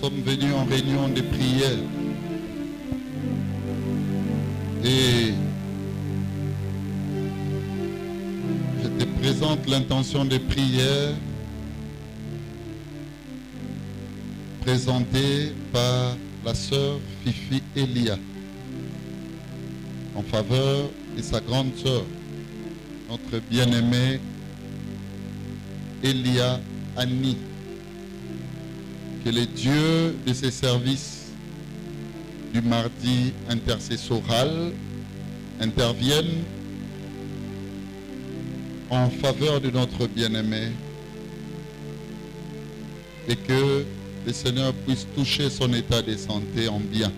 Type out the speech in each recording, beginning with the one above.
sommes venus en réunion de prière. Et je te présente l'intention de prière présentée par la sœur Fifi Elia en faveur de sa grande sœur, notre bien-aimée Elia Annie. Que les dieux de ses services du mardi intercessoral interviennent en faveur de notre bien-aimé et que le Seigneur puisse toucher son état de santé en bien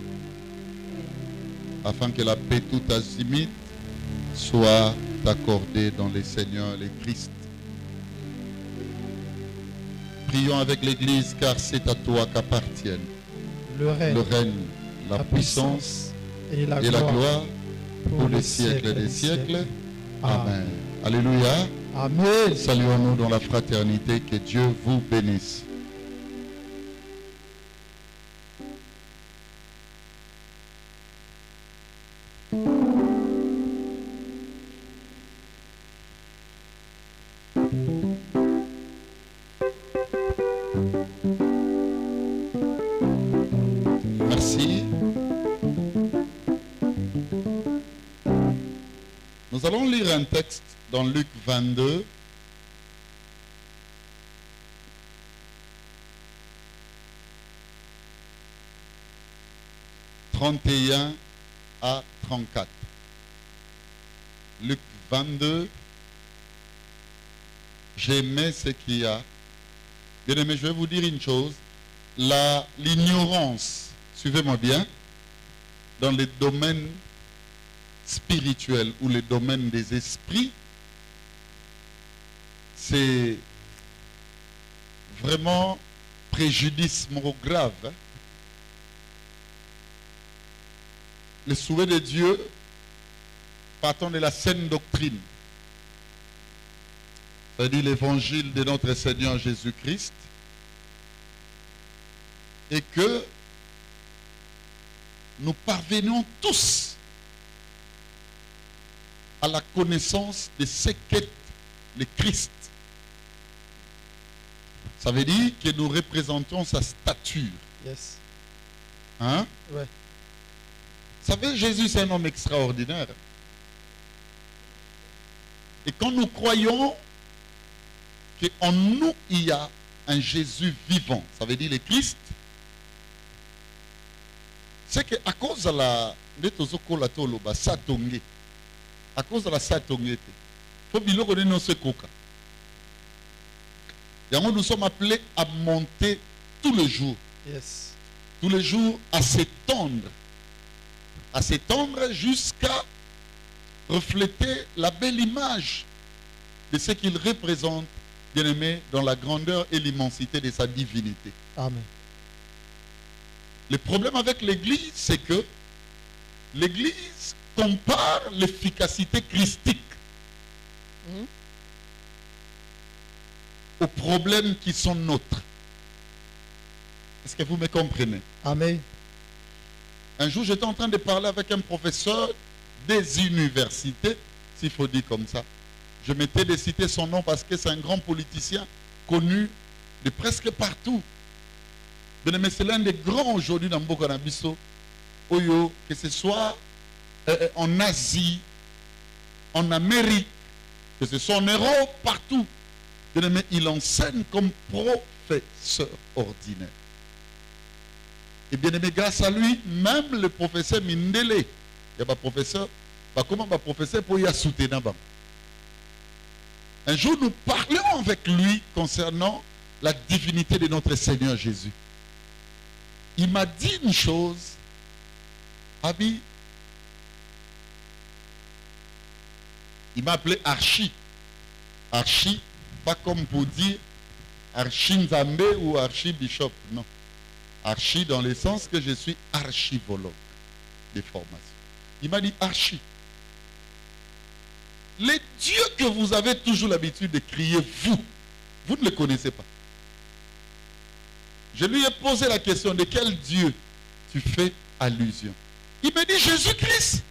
afin que la paix tout azimut soit accordée dans le Seigneur, le Christ. Prions avec l'Église car c'est à toi qu'appartiennent le règne, la puissance et la gloire pour les siècles des siècles. Amen. Alléluia. Amen. Saluons-nous dans la fraternité. Que Dieu vous bénisse. Merci. Nous allons lire un texte dans Luc 22. « 31 à 34. Luc 22. J'aimais ce qu'il y a. Bien aimé, je vais vous dire une chose. L'ignorance, suivez-moi bien, dans les domaines spirituels ou les domaines des esprits, c'est vraiment préjudice grave. Hein? Le souhait de Dieu, partant de la saine doctrine, c'est-à-dire l'évangile de notre Seigneur Jésus-Christ, et que nous parvenons tous à la connaissance de ce qu'est le Christ. Ça veut dire que nous représentons sa stature. Yes. Hein? Ouais. Vous savez, Jésus, c'est un homme extraordinaire. Et quand nous croyons qu'en nous, il y a un Jésus vivant, ça veut dire le Christ, c'est qu'à cause de la... à cause de la satongé, nous sommes appelés à monter tous les jours. Yes. Tous les jours à s'étendre jusqu'à refléter la belle image de ce qu'il représente, bien-aimé, dans la grandeur et l'immensité de sa divinité. Amen. Le problème avec l'Église, c'est que l'Église compare l'efficacité christique aux problèmes qui sont nôtres. Est-ce que vous me comprenez? Amen. Un jour, j'étais en train de parler avec un professeur des universités, s'il faut dire comme ça. Je m'étais de citer son nom parce que c'est un grand politicien connu de presque partout. Mais c'est l'un des grands aujourd'hui dans Mbokanabiso, Oyo, que ce soit en Asie, en Amérique, que ce soit en Europe, partout. Mais il enseigne comme professeur ordinaire. Et bien aimé, grâce à lui, même le professeur Mindele, il y a un professeur, comment un professeur pour y soutenir. Un jour, nous parlions avec lui concernant la divinité de notre Seigneur Jésus. Il m'a dit une chose, Abi, il m'a appelé Archi. Archi, pas comme pour dire Archi Nzambe ou Archi Bishop, non. Archi dans le sens que je suis archivologue de formation. Il m'a dit Archi. Les dieux que vous avez toujours l'habitude de crier, vous ne les connaissez pas. Je lui ai posé la question de quel Dieu tu fais allusion. Il me dit Jésus-Christ.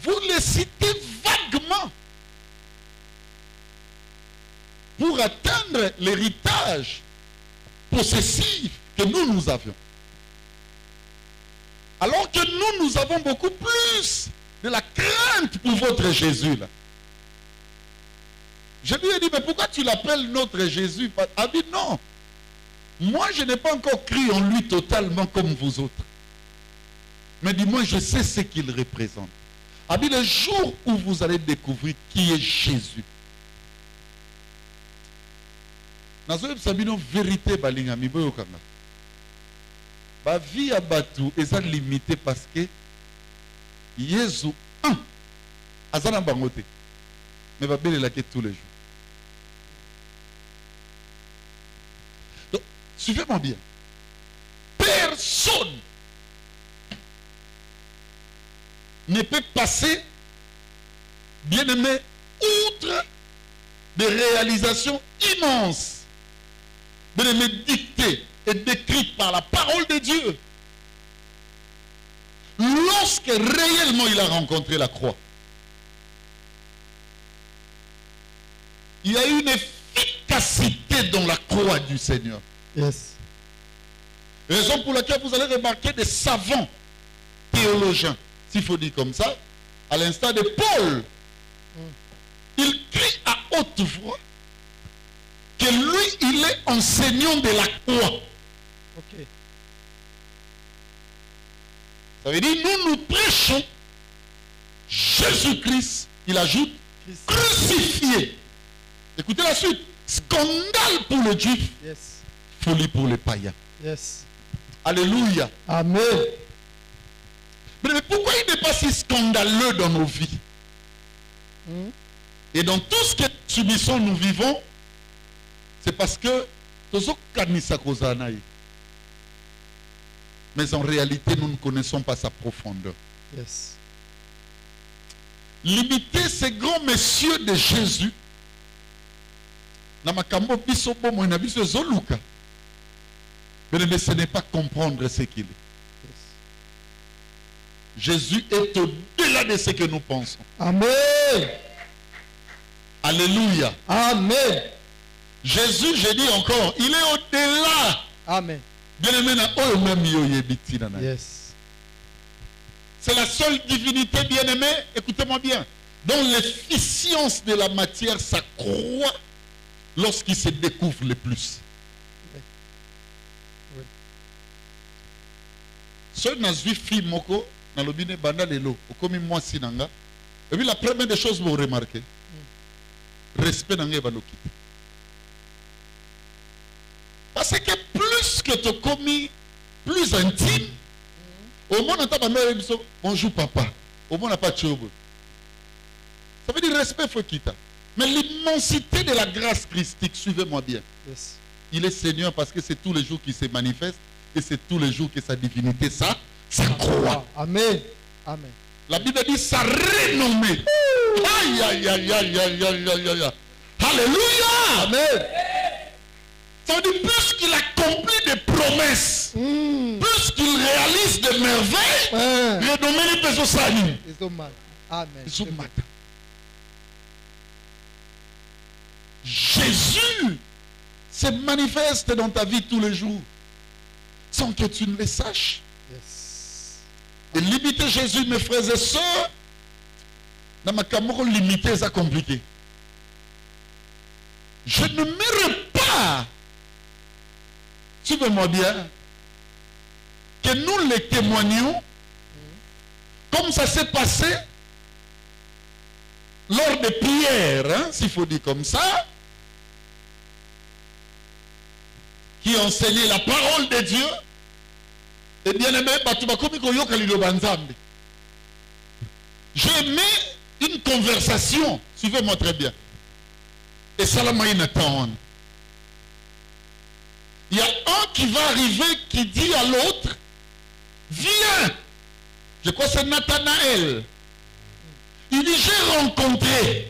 Vous le citez vaguement pour atteindre l'héritage possessif que nous avions. Alors que nous avons beaucoup plus de la crainte pour votre Jésus là. Je lui ai dit, mais pourquoi tu l'appelles notre Jésus? Il a dit non. Moi, je n'ai pas encore cru en lui totalement comme vous autres. Mais dis-moi, je sais ce qu'il représente. Il a dit, le jour où vous allez découvrir qui est Jésus. Vérité balingami boyokanga. Ba vie à Batu est limitée parce que Jésus azana bangote. Mais va belle la tous les jours. Donc, suivez-moi bien. Personne ne peut passer, bien aimé, outre des réalisations immenses, bien aimé, dictées et décrites par la parole de Dieu. Lorsque réellement il a rencontré la croix, il y a une efficacité dans la croix du Seigneur. Yes. Raison pour laquelle vous allez remarquer des savants théologiens, s'il faut dire comme ça, à l'instar de Paul. Il crie à haute voix que lui, il est enseignant de la croix. Ok. Ça veut dire, nous prêchons Jésus-Christ, il ajoute, crucifié. Écoutez la suite. Scandale pour le juif. Yes. Folie pour les païens. Yes. Alléluia. Amen. Mais pourquoi il n'est pas si scandaleux dans nos vies? Et dans tout ce que nous subissons, nous vivons, c'est parce que mais en réalité, nous ne connaissons pas sa profondeur. Yes. Limiter ces grands messieurs de Jésus, mais ce n'est pas comprendre ce qu'il est. Jésus est au-delà de ce que nous pensons. Amen. Alléluia. Amen. Jésus, je dis encore, il est au-delà. Amen. Yes. C'est la seule divinité, bien-aimée, écoutez-moi bien, dont l'efficience de la matière s'accroît lorsqu'il se découvre le plus. Oui. Ce nazui fi moko na lobine banda lelo okomi mwasi nanga. Et puis la première des choses vous remarquez, respect nanga banokite. Parce que plus que tu commis, plus intime, au moins on t'a pas bonjour papa, au moins on n'a pas de chobo. Ça veut dire respect faut quitter. Mais l'immensité de la grâce christique, suivez-moi bien. Yes. Il est Seigneur parce que c'est tous les jours qu'il se manifeste et c'est tous les jours que sa divinité s'accroît. Amen. Amen. La Bible dit sa renommée. Aïe, aïe, aïe, aïe, aïe, aïe, aïe, aïe. Alléluia. Amen. Ça veut dire plus qu'il accomplit des promesses, plus qu'il réalise des merveilles, renommé les personnes saluent. Amen. Jésus se manifeste dans ta vie tous les jours sans que tu ne le saches. Yes. Et limiter Jésus, mes frères et sœurs, dans ma caméra limitée, c'est compliqué. Je ne mérite pas, suivez-moi bien, que nous les témoignions comme ça s'est passé lors de Pierre, s'il faut dire comme ça, qui enseignait la parole de Dieu. Et bien aimé, j'ai aimé une conversation, suivez-moi très bien. Et Salamaï Nathan. Il y a un qui va arriver qui dit à l'autre, viens. Je crois que c'est Nathanaël. Il dit, j'ai rencontré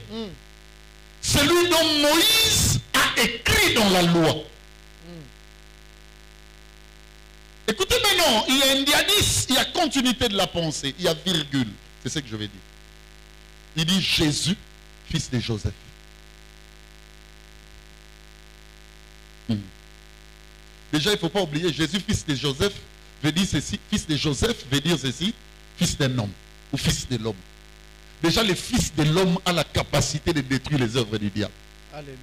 celui dont Moïse a écrit dans la loi. Écoutez maintenant, il y a un diadis, il y a continuité de la pensée, il y a virgule. C'est ce que je vais dire. Il dit Jésus, fils de Joseph. Déjà, il ne faut pas oublier, Jésus, fils de Joseph, veut dire ceci. Fils de Joseph veut dire ceci, fils d'un homme ou fils de l'homme. Déjà, le fils de l'homme a la capacité de détruire les œuvres du diable. Alléluia.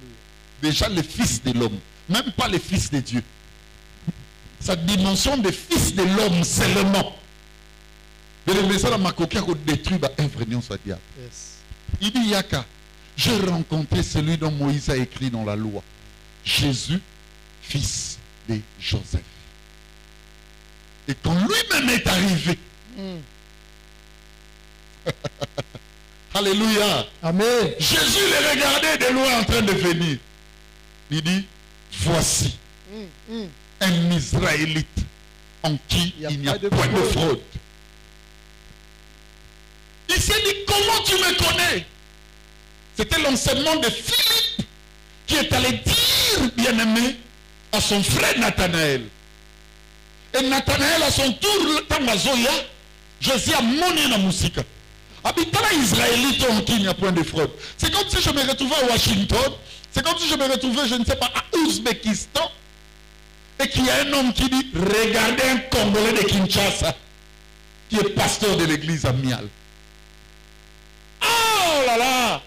Déjà, le fils de l'homme, même pas le fils de Dieu. Sa dimension de fils de l'homme seulement. De le message à Makokia qui détruit l'œuvre de diable. Yes. Il dit Yaka, j'ai rencontré celui dont Moïse a écrit dans la loi. Jésus, fils de Joseph. Et quand lui-même est arrivé, alléluia, Amen. Jésus les regardait de loin en train de venir. Il dit, voici un Israélite en qui il n'y a point de fraude. Il s'est dit, comment tu me connais? C'était l'enseignement de Philippe qui est allé dire, bien-aimé, à son frère Nathanaël. Et Nathanaël, à son tour, Tamazoya, Jésus a moni na musika. Habitant Israélite en qui il n'y a point de fraude. C'est comme si je me retrouvais à Washington, c'est comme si je me retrouvais, je ne sais pas, à Ouzbékistan, et qu'il y a un homme qui dit, regardez un Congolais de Kinshasa, qui est pasteur de l'église à Mial. Oh là là!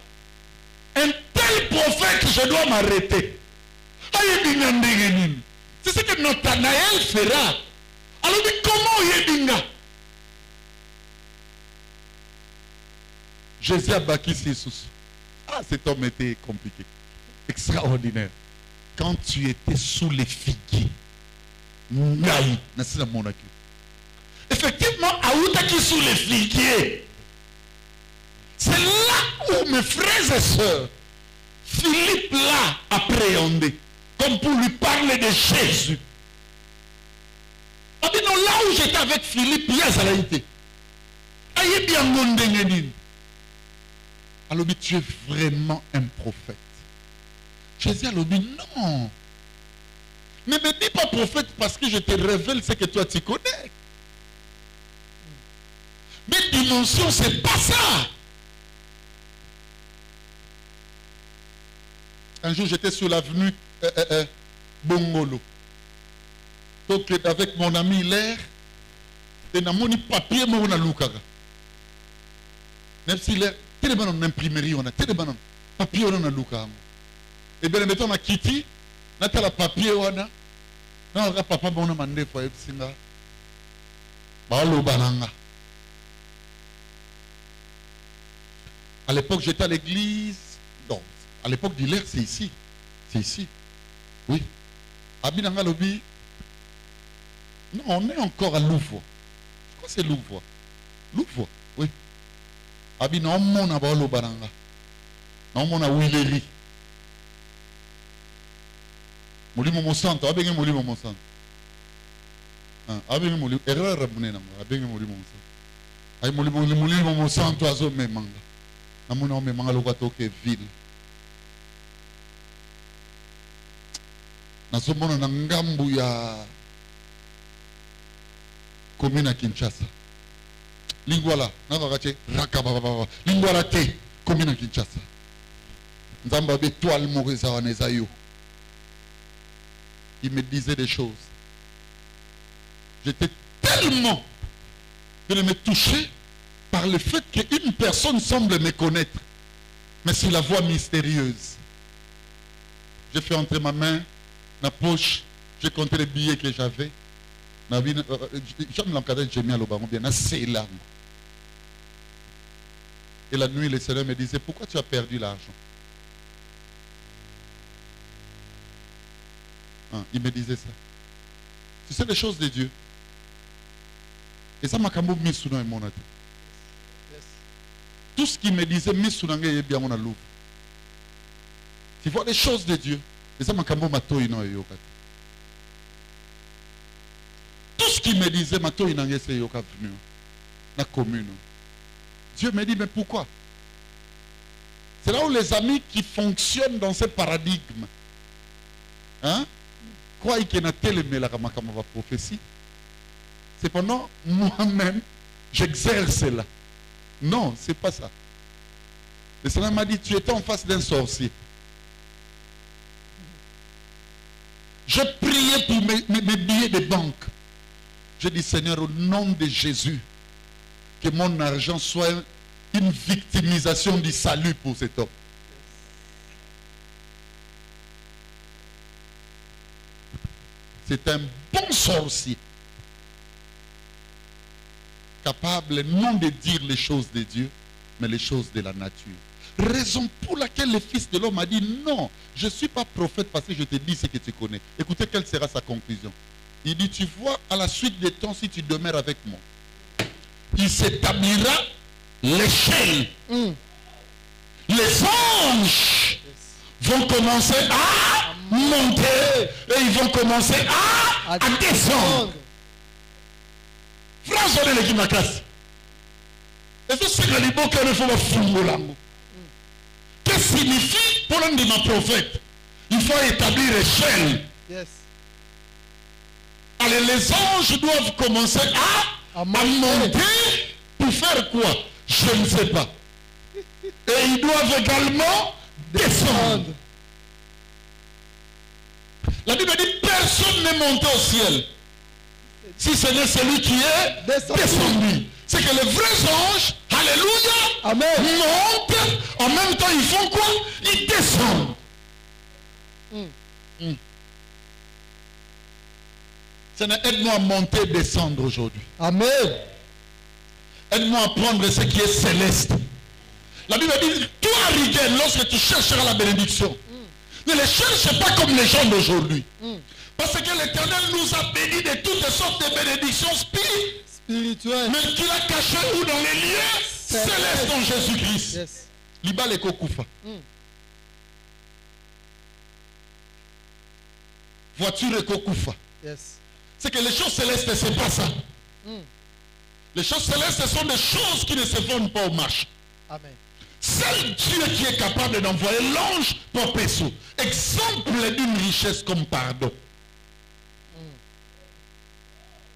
Un tel prophète, je dois m'arrêter. C'est ce que Nathanaël fera. Alors, comment Yedinga? Jésus a bâti ses sous. Ah, cet homme était compliqué. Extraordinaire. Quand tu étais sous les figuiers, effectivement, Aoutaki sous les figuiers. C'est là où mes frères et sœurs, Philippe l'a appréhendé, comme pour lui parler de Jésus. On dit non, là où j'étais avec Philippe, il y a Zalaïté. Aïe bien mon dengenin. Alors tu es vraiment un prophète. Jésus a dit non. Ne me dis pas prophète parce que je te révèle ce que toi tu connais. Mais dimension, c'est pas ça. Un jour, j'étais sur l'avenue Bongolo. Donc, avec mon ami Hilaire, et na moni papier, moi, on a l'oukaga. Même si Hilaire, t'es de en imprimerie, on a, t'es de en papier, on a l'oukaga. Et bien, mettons, on a Kitty, on a la papier, on a, on a papa, on a mandé, faut être singa. Balo bananga. À l'époque, j'étais à l'église. Non, à l'époque d'Hilaire, c'est ici. C'est ici. Oui. Abinanga Lobi. Non, on est encore à Louvre. Je crois que c'est Louvre. Louvre, oui. Abina, on m'en a balo bananga. On m'en a Willery. Molimo Monsanto, abenge Molimo Monsanto. Abenge Molimo, erreur rabune na mo, abenge Molimo Monsanto. Ay Molimo Monsanto azo memanga. Namuna o memanga lokatoke ville. Nasomona na ngambu ya commune à Kinshasa. Lingwala, nakakache rakababa. Lingwala te commune à Kinshasa. Nzamba be toile moreza waneza yo. Il me disait des choses. J'étais tellement de me toucher par le fait qu'une personne semble me connaître, mais c'est la voix mystérieuse. J'ai fait entrer ma main dans la poche, j'ai compté les billets que j'avais. Et la nuit, le Seigneur me disait, pourquoi tu as perdu l'argent? Il me disait ça. Tu sais les choses de Dieu. Et ça m'a quand même mis sous mon tête. Tout ce qu'il me disait, mis sous est bien mon loup. Tu vois les choses de Dieu. Et ça m'a quand même tout ce qu'il me disait, ma toi, il c'est yoka venu. La commune. Dieu me dit, mais pourquoi? C'est là où les amis qui fonctionnent dans ce paradigme, hein, croient qu'il y a tel mais la prophétie. Cependant, moi-même, j'exerce cela. Non, c'est pas ça. Le Seigneur m'a dit, tu étais en face d'un sorcier. Je priais pour mes billets de banque. Je dis, Seigneur, au nom de Jésus, que mon argent soit une victimisation du salut pour cet homme. C'est un bon sorcier. Capable non de dire les choses de Dieu, mais les choses de la nature. Raison pour laquelle le Fils de l'homme a dit, non, je ne suis pas prophète parce que je te dis ce que tu connais. Écoutez, quelle sera sa conclusion. Il dit, tu vois, à la suite des temps, si tu demeures avec moi, il s'établira l'échelle. Les anges vont commencer à monter et ils vont commencer à descendre. François de l'équimakas. Et c'est que les beaux ne font pas fouiller l'amour. Qu'est-ce que signifie pour l'un de ma prophète? Il faut établir l'échelle. Yes. Allez, les anges doivent commencer à monter pour faire quoi? Je ne sais pas. Et ils doivent également descendre. La Bible dit personne n'est monté au ciel si ce n'est celui qui est descendu. C'est que les vrais anges, alléluia, Amen, montent, en même temps ils font quoi? Ils descendent. Seigneur, aide-moi à monter et descendre aujourd'hui. Amen. Aide-moi à prendre ce qui est céleste. La Bible dit, toi, Rigel, lorsque tu chercheras la bénédiction, ne les cherche pas comme les gens d'aujourd'hui. Parce que l'Éternel nous a bénis de toutes sortes de bénédictions spirituelles, mais qu'il a caché où dans les lieux célestes en Jésus-Christ. Yes. Liba le kokoufa. Voiture et kokoufa. Yes. C'est que les choses célestes, c'est pas ça. Les choses célestes, ce sont des choses qui ne se vendent pas au marché. Amen. Seul Dieu qui est capable d'envoyer l'ange pour Pesso. Exemple d'une richesse comme pardon.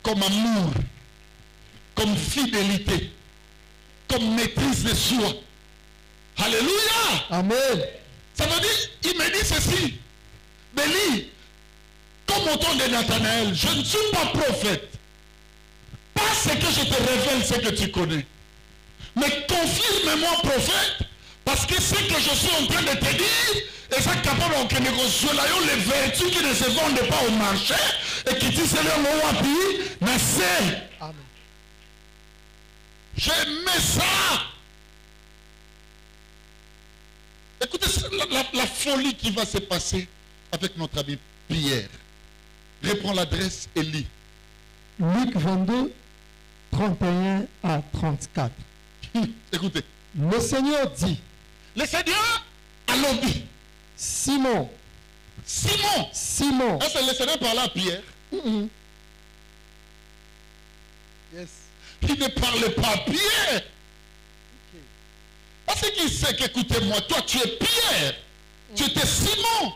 Comme amour. Comme fidélité. Comme maîtrise de soi. Alléluia. Amen. Ça veut dire, il me dit ceci. Béli, comme au temps de Nathanaël, je ne suis pas prophète. Parce que je te révèle ce que tu connais. Mais confirme-moi prophète, parce que ce que je suis en train de te dire, et ça capable de négocier les vertus qui ne se vendent pas au marché, et qui disent le mot à pays, mais c'est. Amen. J'aimais ça. Écoutez, la folie qui va se passer avec notre ami Pierre. Reprends l'adresse et lis. Luc 22, 31 à 34. Écoutez. Le Seigneur dit, Le Seigneur a lobby. Simon, Simon. Simon. Est-ce que le Seigneur parlait à Pierre? Yes. Il ne parlait pas à Pierre. Parce qu'il sait qu'écoutez-moi, toi tu es Pierre. Tu étais Simon.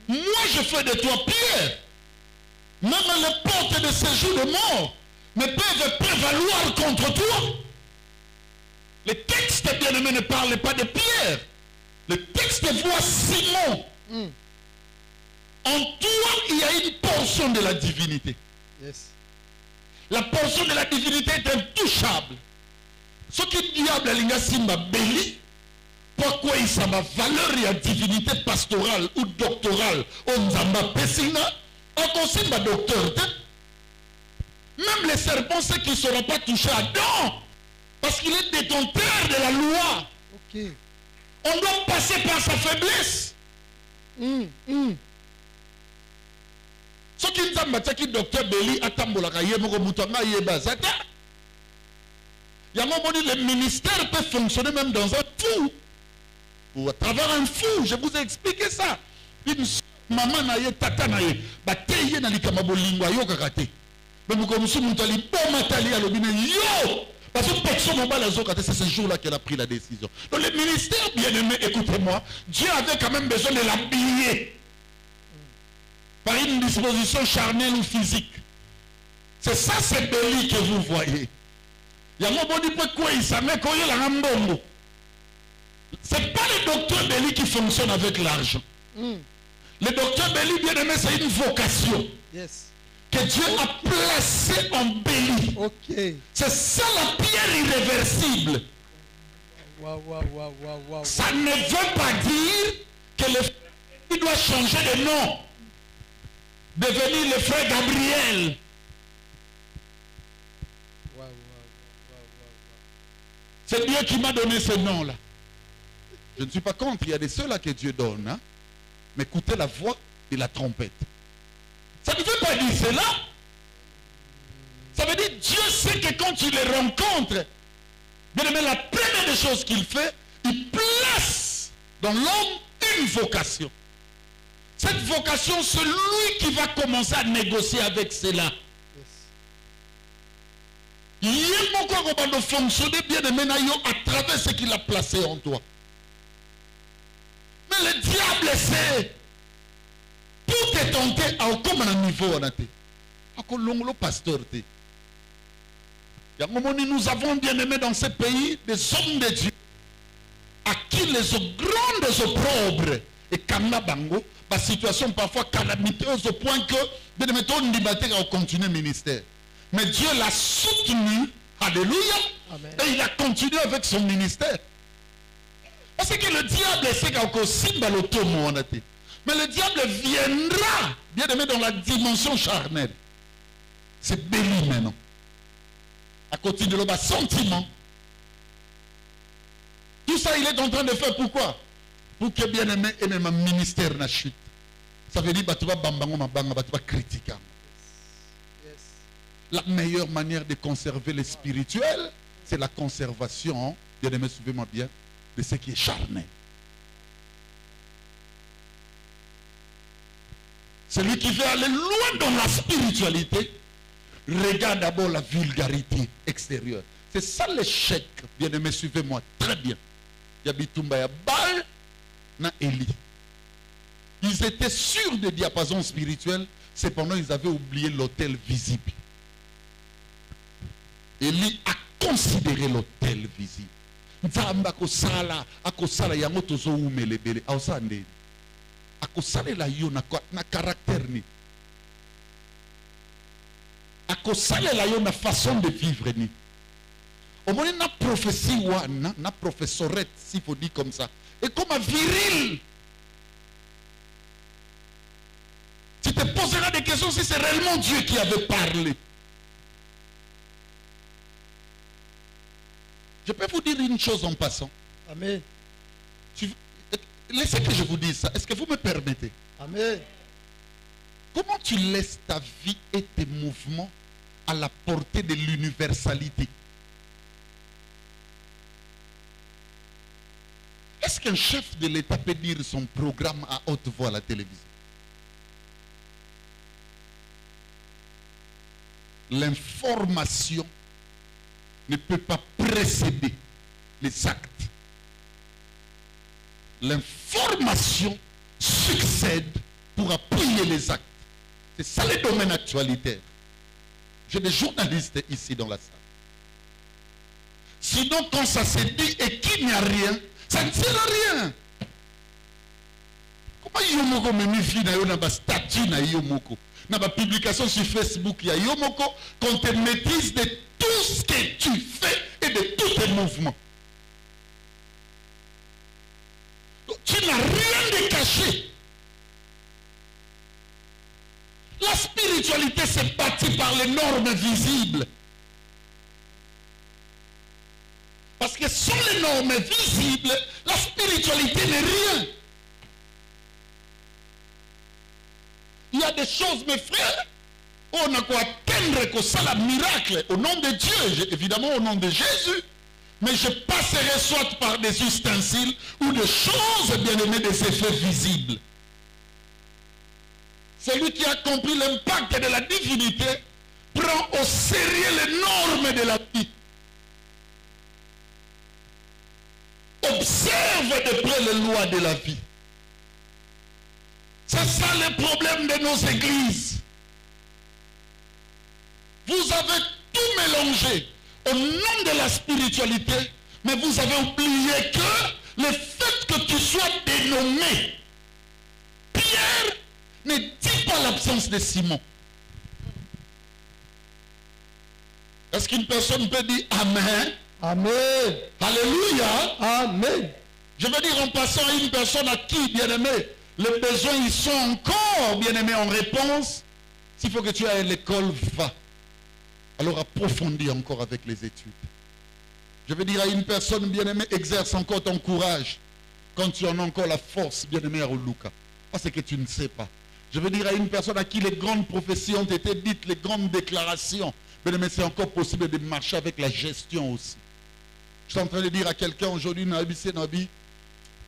Moi je fais de toi Pierre. Même les portes de séjour de mort ne peuvent prévaloir contre toi. Le texte bien-aimé ne parle pas de Pierre. Le texte voit Simon. En toi, il y a une portion de la divinité. Yes. La portion de la divinité est intouchable. Ce qui diable a simba béli, pourquoi il s'en va valeur et divinité pastorale ou doctorale, on zamba pesina, on simba docteur. Même les serpents, ceux qui ne seront pas touchés à Adam, parce qu'il est détenteur de la loi. Ok. On doit passer par sa faiblesse. Ce qui nous a dit, docteur Béli, Atambolaka, Yemoko Moutanga, Yebazata. Le ministère peut fonctionner même dans un fou. Ou à travers un fou. Je vous ai expliqué ça. Une maman naye, tata naye, bateye na likamabo lingwa yo kakate. Mais vous comme si moutali bon matali à l'obine yo. Parce que personne n'a pas la zone, c'est ce jour-là qu'elle a pris la décision. Donc le ministère bien-aimé, écoutez-moi, Dieu avait quand même besoin de l'habiller par une disposition charnelle ou physique. C'est ça, c'est Béli que vous voyez. C'est pas le docteur Béli qui fonctionne avec l'argent. Le docteur Béli, bien aimé, c'est une vocation. Yes. Que Dieu a placée en Béli. Ok. C'est ça la pierre irréversible. Wow. Ça ne veut pas dire que le frère doit changer de nom. Devenir le frère Gabriel. C'est Dieu qui m'a donné ce nom-là. Je ne suis pas contre, il y a des ceux-là que Dieu donne. Hein? Mais écoutez la voix et la trompette. Ça ne veut pas dire cela. Ça veut dire Dieu sait que quand tu les rencontres, bien aimé, la première des choses qu'il fait, il place dans l'homme une vocation. Cette vocation, c'est lui qui va commencer à négocier avec cela. Il y a beaucoup de fonctionner bien aimé à travers ce qu'il a placé en toi. Mais le diable sait. Pour te tenter à comme un niveau on a été. À pasteur. Nous avons bien aimé dans ce pays des hommes de Dieu à qui les grandes opprobres et Kanabango, la situation parfois calamiteuse au point que bien aimé on débattait à continuer le ministère. Mais Dieu l'a soutenu, alléluia, Amen. Et il a continué avec son ministère. Parce que le diable sait qu'au Simba l'automo on a été. Mais le diable viendra, bien aimé, dans la dimension charnelle. C'est Béli maintenant. À côté de l'autre sentiment. Tout ça, il est en train de faire pourquoi? Pour que bien aimé, et même un ministère n'a chute. Ça veut dire que tu vas bambango mabanga, tu vas critiquer. La meilleure manière de conserver le spirituel, c'est la conservation, bien aimé, suivez-moi bien, de ce qui est charnel. Celui qui veut aller loin dans la spiritualité, regarde d'abord la vulgarité extérieure. C'est ça l'échec, bien aimé, suivez-moi très bien. Yabitumba ya Baal na Eli. Ils étaient sûrs des diapasons spirituels, cependant ils avaient oublié l'autel visible. Eli a considéré l'autel visible. Nzamba akosala yango tozo umelebele ausande. Akosalela yo na caractère ni. Akosalela yo na façon de vivre ni. Au moins na prophétie wana, na professorette s'il faut dire comme ça. Et comme un viril. Tu te poseras des questions si c'est réellement Dieu qui avait parlé. Je peux vous dire une chose en passant. Amen. Laissez que je vous dise ça. Est-ce que vous me permettez? Amen. Comment tu laisses ta vie et tes mouvements à la portée de l'universalité? Est-ce qu'un chef de l'État peut dire son programme à haute voix à la télévision? L'information ne peut pas précéder les actes. L'information succède pour appuyer les actes. C'est ça le domaine actualitaire. J'ai des journalistes ici dans la salle. Sinon, quand ça se dit et qu'il n'y a rien, ça ne sert à rien. Comment Yomoko me mifie na yo na ba statut na Yomoko? Na ba publication sur Facebook, il y a Yomoko qu'on te maîtrise de tout ce que tu fais et de tous tes mouvements. Donc, tu n'as rien de caché. La spiritualité s'est bâtie par les normes visibles. Parce que sans les normes visibles, la spiritualité n'est rien. Il y a des choses, mes frères, on a quoi atteindre que ça, la miracle, au nom de Dieu, évidemment au nom de Jésus. Mais je passerai soit par des ustensiles ou des choses bien aimées, des effets visibles. Celui qui a compris l'impact de la divinité prend au sérieux les normes de la vie. Observe de près les lois de la vie. C'est ça le problème de nos églises. Vous avez tout mélangé au nom de la spiritualité, mais vous avez oublié que le fait que tu sois dénommé Pierre ne dit pas l'absence de Simon. Est-ce qu'une personne peut dire Amen? Amen. Alléluia. Amen. Je veux dire en passant à une personne à qui, bien-aimé, les besoins ils sont encore, bien-aimé, en réponse. S'il faut que tu ailles à l'école, va. Alors approfondis encore avec les études. Je veux dire à une personne, bien-aimée, exerce encore ton courage. Quand tu en as encore la force, bien-aimé, à Oluka. Parce que tu ne sais pas. Je veux dire à une personne à qui les grandes prophéties ont été dites, les grandes déclarations. Bien-aimé, c'est encore possible de marcher avec la gestion aussi. Je suis en train de dire à quelqu'un aujourd'hui, Nabi,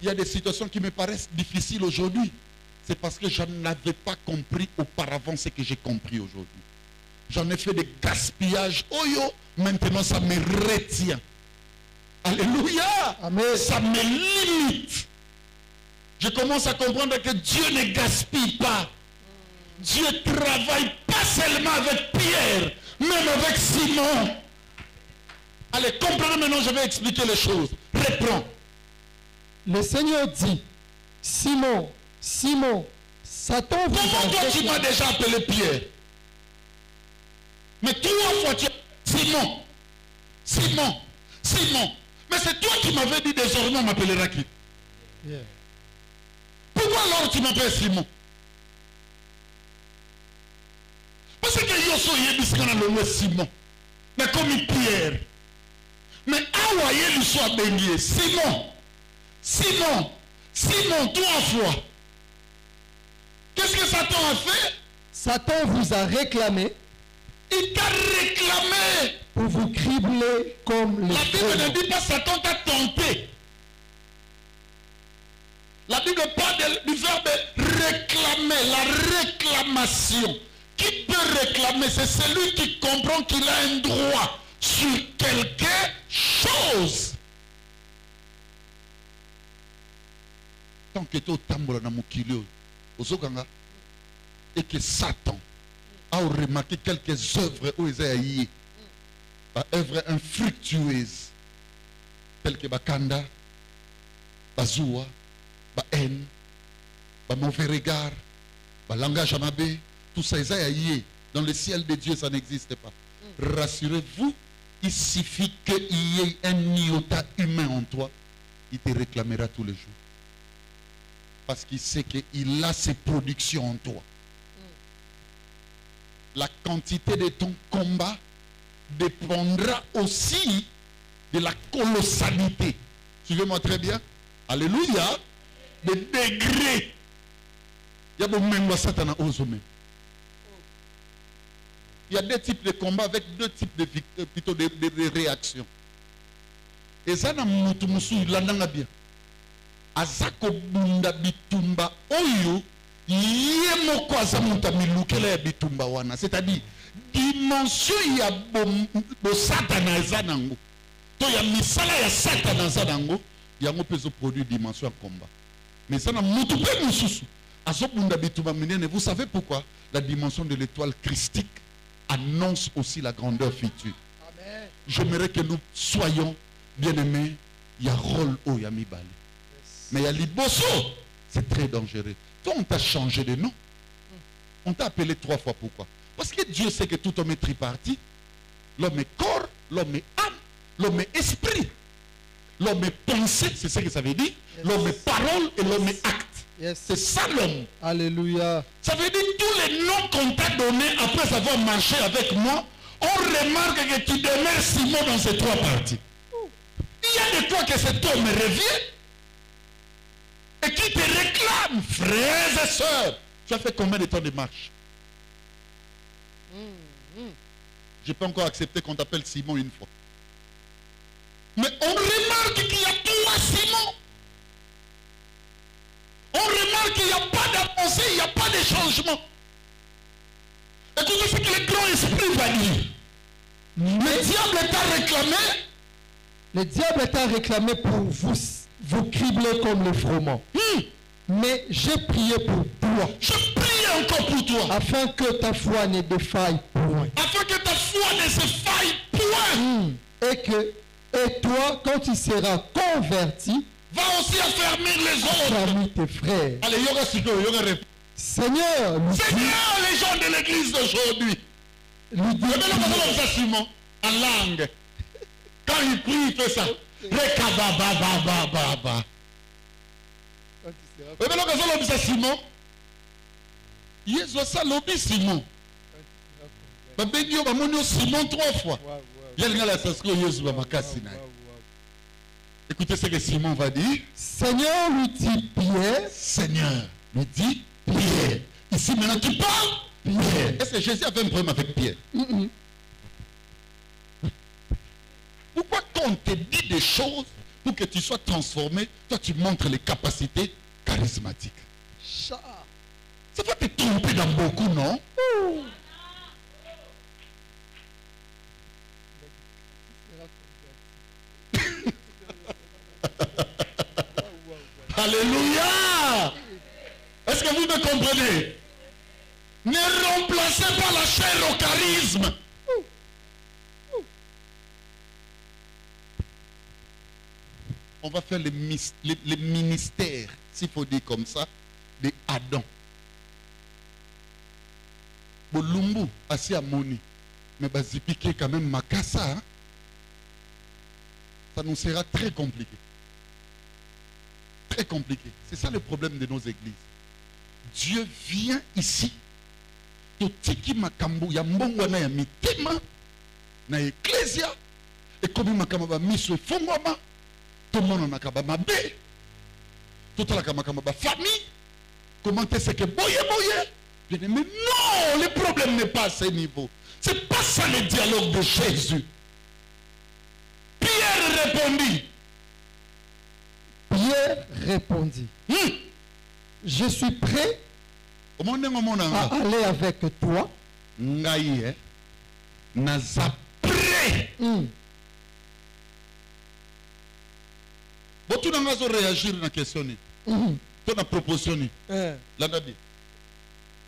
il y a des situations qui me paraissent difficiles aujourd'hui. C'est parce que je n'avais pas compris auparavant ce que j'ai compris aujourd'hui. J'en ai fait des gaspillages. Oh yo, maintenant ça me retient. Alléluia. Amen. Ça me limite. Je commence à comprendre que Dieu ne gaspille pas. Dieu travaille pas seulement avec Pierre, même avec Simon. Allez, comprenez maintenant, je vais expliquer les choses. Reprends. Le Seigneur dit, Simon, Simon, Satan vous Comment toi a tu m'as réclamé. déjà appelé Pierre? Mais 3 fois tu as Simon, Simon, Simon. Mais c'est toi qui m'avais dit désormais on m'appellera qui? Yeah. Pourquoi alors tu m'appelles Simon? Parce que yo so yebisika le Simon. Mais comme Pierre. Mais awaye lui soit béni. Simon, Simon, Simon, 3 fois. Qu'est-ce que Satan a fait? Satan vous a réclamé Il t'a réclamé. pour vous cribler comme les La Bible ne frérots. dit pas Satan t'a tenté. La Bible parle du verbe réclamer, la réclamation. Qui peut réclamer? C'est celui qui comprend qu'il a un droit sur quelque chose. Tant que tu es au tambour dans mon kilo, et que Satan a remarqué quelques œuvres où ils ont œuvres infructueuses telles que Bakanda, Bazoua, Ba haine, Ba mauvais regard, Ba langage amabé, tout ça, ils ont dans le ciel de Dieu, ça n'existe pas. Rassurez-vous, il suffit qu'il y ait un iota humain en toi, il te réclamera tous les jours. Parce qu'il sait qu'il a ses productions en toi. La quantité de ton combat dépendra aussi de la colossalité. Suivez-moi très bien. Alléluia. Le degré. Il y a beaucoup de Satan aux hommes. Il y a 2 types de combats avec 2 types de, plutôt de réactions. Et ça, dans mon il l'a bien. Azako bunda bitumba oyo yemoko azamuta milukela ya bitumba wana. C'est-à-dire, dimension ya bo satana ezanango. To ya misala ya satana ezanango. Yango peso produit dimension ya combat. Mais ça na mutu pe mususu. Azoko bunda bitumba minene. Vous savez pourquoi? La dimension de l'étoile christique annonce aussi la grandeur future. Amen. J'aimerais que nous soyons bien-aimés. Il y a rôle au Yami Bali. Mais il y a Liboso. C'est très dangereux. Toi, on t'a changé de nom. On t'a appelé 3 fois. Pourquoi? Parce que Dieu sait que tout homme est tripartite. L'homme est corps, l'homme est âme, l'homme est esprit. L'homme est pensée, c'est ce que ça veut dire. Yes. L'homme est parole et l'homme est acte. Yes. C'est ça l'homme. Alléluia. Ça veut dire tous les noms qu'on t'a donnés après avoir marché avec moi, on remarque que tu demeures Simon dans ces 3 parties. Il y a de toi que cet homme revient et qui te réclame, frères et sœurs. Tu as fait combien de temps de marche? Je peux encore accepter qu'on t'appelle Simon une fois. Mais on remarque qu'il y a 3 Simon. On remarque qu'il n'y a pas d'avancée, il n'y a pas de changement. Écoutez ce que le grand esprit va dire. Le diable t'a réclamé. Le diable t'a réclamé pour vous cribler comme les froment. Mais j'ai prié pour toi, Je prie encore pour toi. afin que ta foi ne défaille point. Afin que ta foi ne se faille point. Et toi, quand tu seras converti, Va aussi affermir les autres. parmi tes frères. Allez, il y aura Siko, il y aura réponse. Seigneur, Seigneur, les gens de l'église d'aujourd'hui. lui dit, Le même ça, Simon, en langue. Quand il prie, il fait ça. Rekabababababa. Quand tu seras Le même ça, Simon. Yesu ça lobi Simon. Babendio bamonio Simon 3 fois. Il y a la sasko Yesu bamakasi na. Écoutez ce que Simon va dire. Seigneur, lui dit Pierre. Seigneur, lui dit Pierre. Ici maintenant qui parle Pierre. Est-ce que Jésus avait un problème avec Pierre? Pourquoi quand on te dit des choses pour que tu sois transformé, toi tu montres les capacités charismatiques? Chat. Ça va te tromper dans beaucoup, non? Alléluia! Est-ce que vous me comprenez? Ne remplacez pas la chair au charisme. On va faire les ministères, s'il faut dire comme ça, des Adam. Bolumbu, assis à Moni. Mais Bazipiké quand même Makassa. Hein? Ça nous sera très compliqué. Très compliqué. C'est ça le problème de nos églises. Dieu vient ici. Totiki makambo ya mbongo na ya mitema na ecclesia et comme makambo ba miso efongwama tout le monde nakaba mabe tout la makambo ba famille comment est-ce que boye bien mais non, le problème n'est pas à ce niveau. C'est pas ça le dialogue de Jésus. Pierre répondit. Pierre répondit. Je suis prêt à aller avec toi. Ngaïe, naza prêt. Bon, tu n'as pas réagir à la question. Tu as propositionné. Là,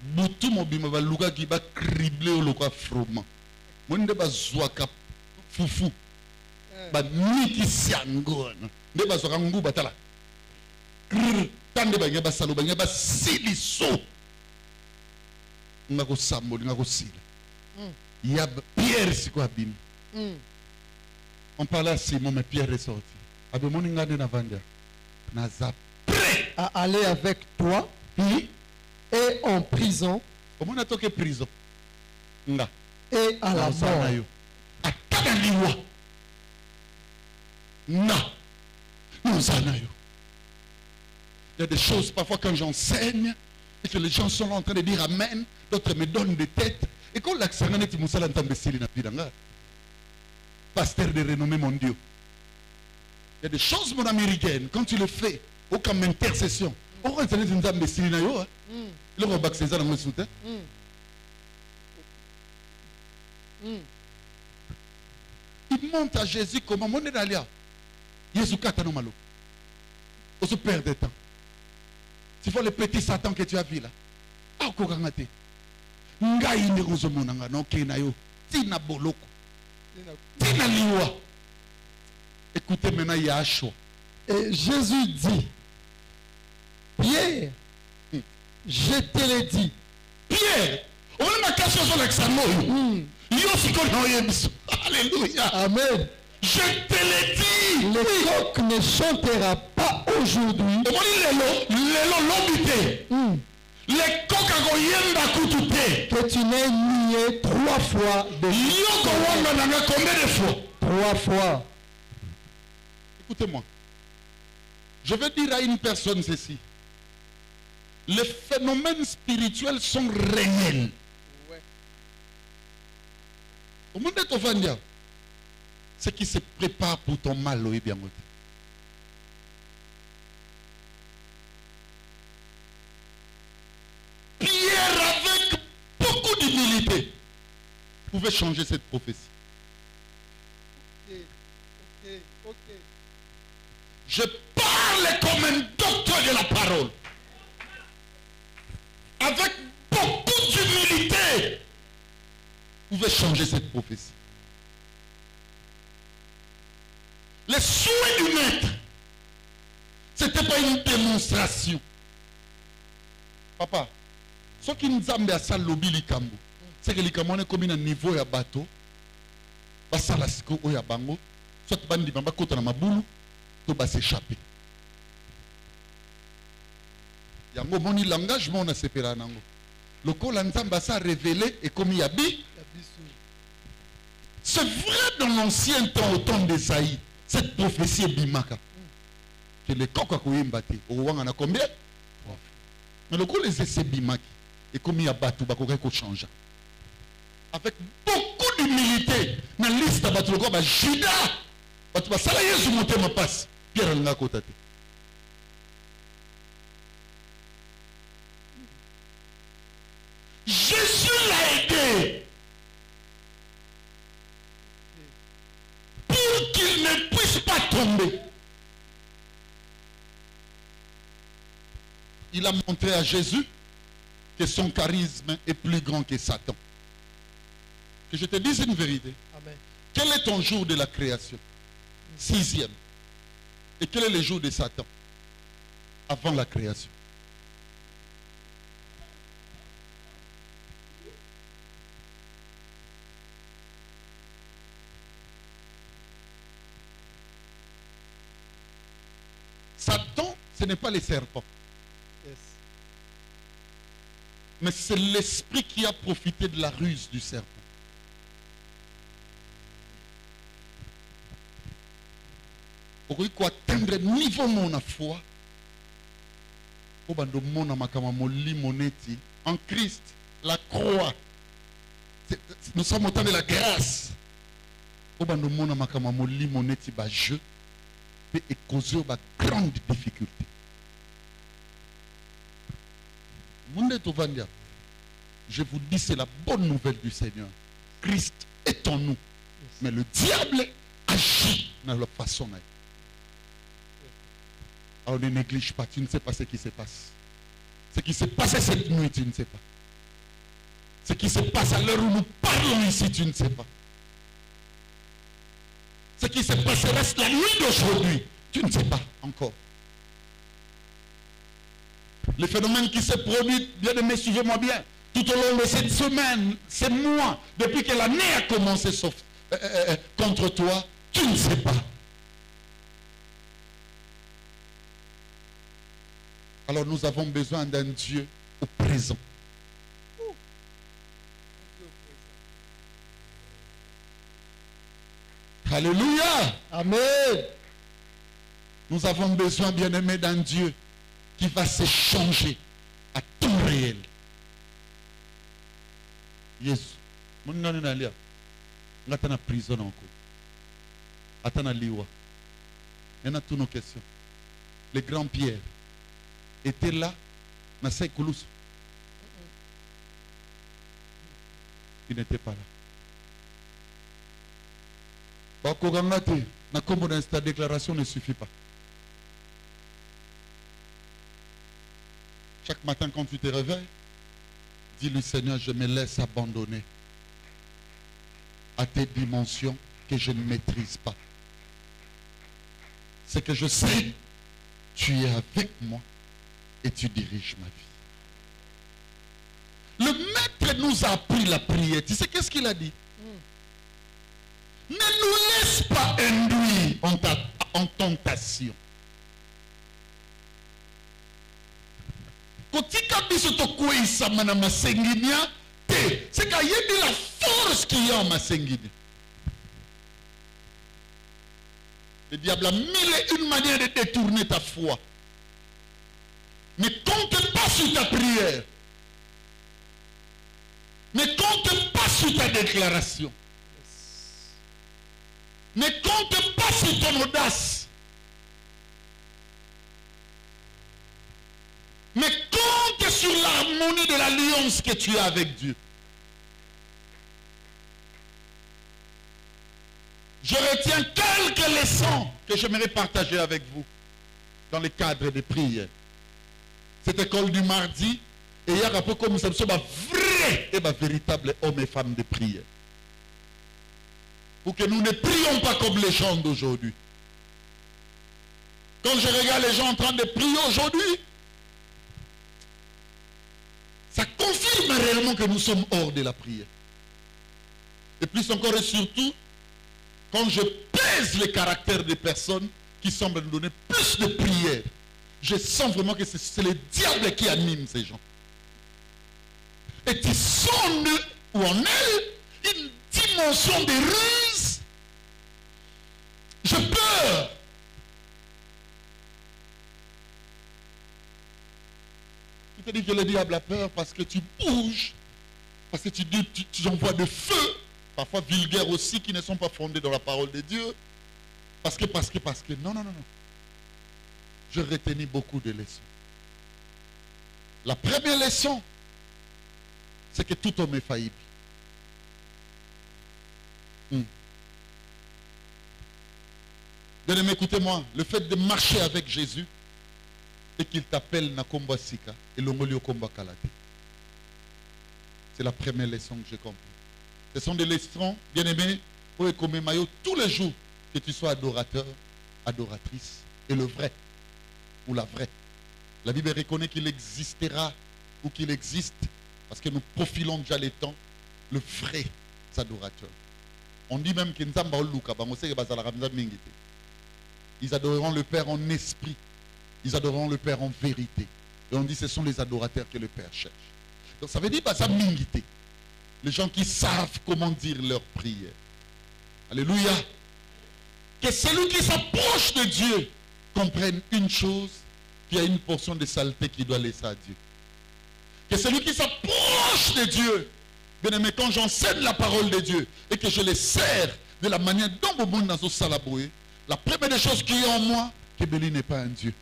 Boutou mobima ba luka ki ba criblé au loka froment. Monde ba zwaka fufu. Ba niki siangona. Ne ba zwaka ngu batala. Tande ba ngeba salo ba ngeba siliso. Ngako sambo ngako sila. Ya Pierre sikwa bini. On parlait à Simon mais Pierre est sorti. Abe moni ngane na vanda. Naza prêt à aller avec toi. Et en prison. Comment on a toqué prison? Et à la mort. Il y a des choses parfois quand j'enseigne et que les gens sont en train de dire amen, d'autres me donnent des têtes. Et quand l'accent est Moussala Ntambesili na Pidanga, pasteur de renommée mondiale. Il y a des choses mon américaine, quand tu le fais, au comme intercession. Pourquoi tu es Ntambesili na yo? Le robak c'est ça dans mon soutien. Il montre à Jésus comment mon est allé. Jésus katano malo. On se perd de temps. Tu vois le petit Satan que tu as vu là. Ah kokangate. Ngai ne rozomonanga no kenayo. Tina boloko. Tina liwa. Écoutez maintenant Yahshua. Et Jésus dit, Pierre, je te l'ai dit. Pierre, on a ma question sur l'examen. Alléluia. Amen. Je te l'ai dit. Le coq ne chantera pas aujourd'hui. Les coqs que tu n'aies nié 3 fois de combien de fois? 3 fois. Écoutez-moi. Je vais dire à une personne ceci. Les phénomènes spirituels sont réels. Au monde de Tovandia, ce qui se prépare pour ton mal, bien. Pierre, avec beaucoup d'humilité, pouvait changer cette prophétie. Je parle comme un docteur de la parole. Avec beaucoup d'humilité. pouvait changer cette prophétie. Les souhaits du maître, ce n'était pas une démonstration. Papa, ce qui nous a mis à ça, c'est que les Camerounais sont comme un niveau de bateau. Ça la siko oya bango soit bandi bamba kota na mabulu to ba s'échapper yango moni langage mon na sepela nango lokola nzamba ça révélé et comme yabi c'est vrai dans l'ancien temps au temps d'Esaïe cette prophétie est bimaka que les coq ko yemba te o wanga na combien mais lokola c'est bimaki et comme ya batu ba ko changer avec beaucoup d'humilité dans la liste de Judas, Pierre n'a pas Jésus l'a aidé pour qu'il ne puisse pas tomber. Il a montré à Jésus que son charisme est plus grand que Satan. Que je te dise une vérité. Amen. Quel est ton jour de la création? 6e. Et quel est le jour de Satan? Avant la création. Satan, ce n'est pas les serpents. Yes. Mais c'est l'esprit qui a profité de la ruse du serpent. Pour atteindre niveau mon foi, en Christ, la croix, nous sommes au temps de la grâce. Je peux causer de grandes difficultés. Je vous dis, c'est la bonne nouvelle du Seigneur. Christ est en nous. Mais le diable agit dans la façon. Alors ne néglige pas, tu ne sais pas ce qui se passe. Ce qui s'est passé cette nuit, tu ne sais pas. Ce qui se passe à l'heure où nous parlons ici, tu ne sais pas. Ce qui se passe reste la nuit d'aujourd'hui, tu ne sais pas encore. Le phénomène qui s'est produit, bien aimé, suivez-moi bien, tout au long de cette semaine, ces mois, depuis que l'année a commencé contre toi, tu ne sais pas. Alors nous avons besoin d'un Dieu au présent. Alléluia. Amen. Nous avons besoin, bien-aimé, d'un Dieu qui va se changer à temps réel. Jésus. Mon nom est Nalia. Là, tu es en prison encore. Attends, liwa. Maintenant, toutes nos questions. Le grand Pierre était là, dans ces coulousses. Il n'était pas là. Ta déclaration ne suffit pas. Chaque matin quand tu te réveilles, dis-lui Seigneur, je me laisse abandonner à tes dimensions que je ne maîtrise pas. C'est que je sais, tu es avec moi et tu diriges ma vie. Le maître nous a appris la prière. Tu sais qu'est-ce qu'il a dit? Ne nous laisse pas induire en tentation. C'est qu'il y a de la force qu'il y a en Masengini. Le diable a mille et une manières de détourner ta foi. Ne compte pas sur ta prière. Ne compte pas sur ta déclaration. Ne compte pas sur ton audace. Mais compte sur l'harmonie de l'alliance que tu as avec Dieu. Je retiens quelques leçons que j'aimerais partager avec vous dans le cadre des prières. Cette école du mardi, et il y a un peu comme ça, vraiment et ma véritable homme et femme de prière. Pour que nous ne prions pas comme les gens d'aujourd'hui. Quand je regarde les gens en train de prier aujourd'hui, ça confirme réellement que nous sommes hors de la prière. Et plus encore et surtout, quand je pèse le caractère des personnes qui semblent nous donner plus de prière, je sens vraiment que c'est le diable qui anime ces gens. Et tu sens en eux ou en elle une dimension de ruse. Je peur. Tu te dis que le diable a peur parce que tu bouges, parce que tu envoies de feu, parfois vulgaires aussi, qui ne sont pas fondés dans la parole de Dieu. Parce que, non. Je retenais beaucoup de leçons. La première leçon, c'est que tout homme est faillible. Bien-aimé, écoutez-moi, le fait de marcher avec Jésus et qu'il t'appelle Nakomba Sika et Longolio Komba Kalate. C'est la première leçon que j'ai compris. Ce sont des leçons, bien-aimés, pour comme maillot tous les jours, que tu sois adorateur, adoratrice, et le vrai, ou la vraie. La Bible reconnaît qu'il existera, ou qu'il existe, parce que nous profilons déjà les temps, le vrai adorateur. On dit même qu'ils adoreront le Père en esprit, ils adoreront le Père en vérité. Et on dit que ce sont les adorateurs que le Père cherche. Donc ça veut dire ça mingité. Les gens qui savent comment dire leur prière. Alléluia. Que celui qui s'approche de Dieu comprenne une chose, qu'il y a une portion de saleté qu'il doit laisser à Dieu. Que celui qui s'approche de Dieu, bien aimé, quand j'enseigne la parole de Dieu et que je les sers de la manière dont Bobo Nazo Salaboué, la première des choses qui est en moi, que Béli n'est pas un Dieu.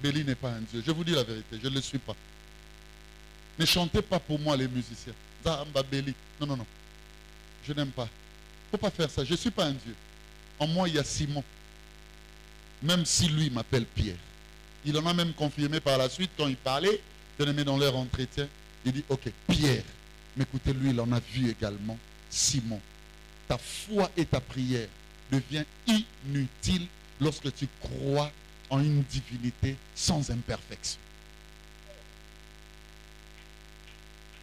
Béli n'est pas un Dieu. Je vous dis la vérité, je ne le suis pas. Ne chantez pas pour moi les musiciens. Zamba Béli. Non. Je n'aime pas. Il ne faut pas faire ça. Je ne suis pas un Dieu. En moi, il y a Simon. Même si lui m'appelle Pierre. Il en a même confirmé par la suite quand il parlait, dans leur entretien. Il dit, ok, Pierre. Mais écoutez, lui, il en a vu également Simon. Ta foi et ta prière deviennent inutiles lorsque tu crois en une divinité sans imperfection.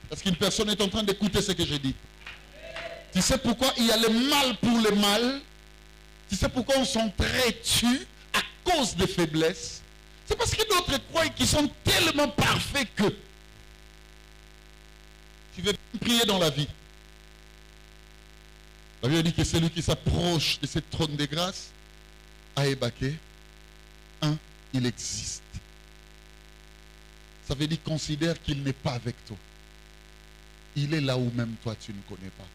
Parce qu'une personne est en train d'écouter ce que je dis. Tu sais pourquoi il y a le mal pour le mal? Tu sais pourquoi on s'entretue à cause des faiblesses? C'est parce que d'autres croient qu'ils sont tellement parfaits que tu veux prier dans la vie. La Bible dit que celui qui s'approche de ce trône de grâce a ébaqué. Il existe. Ça veut dire considère qu'il n'est pas avec toi. Il est là où même toi tu ne connais pas.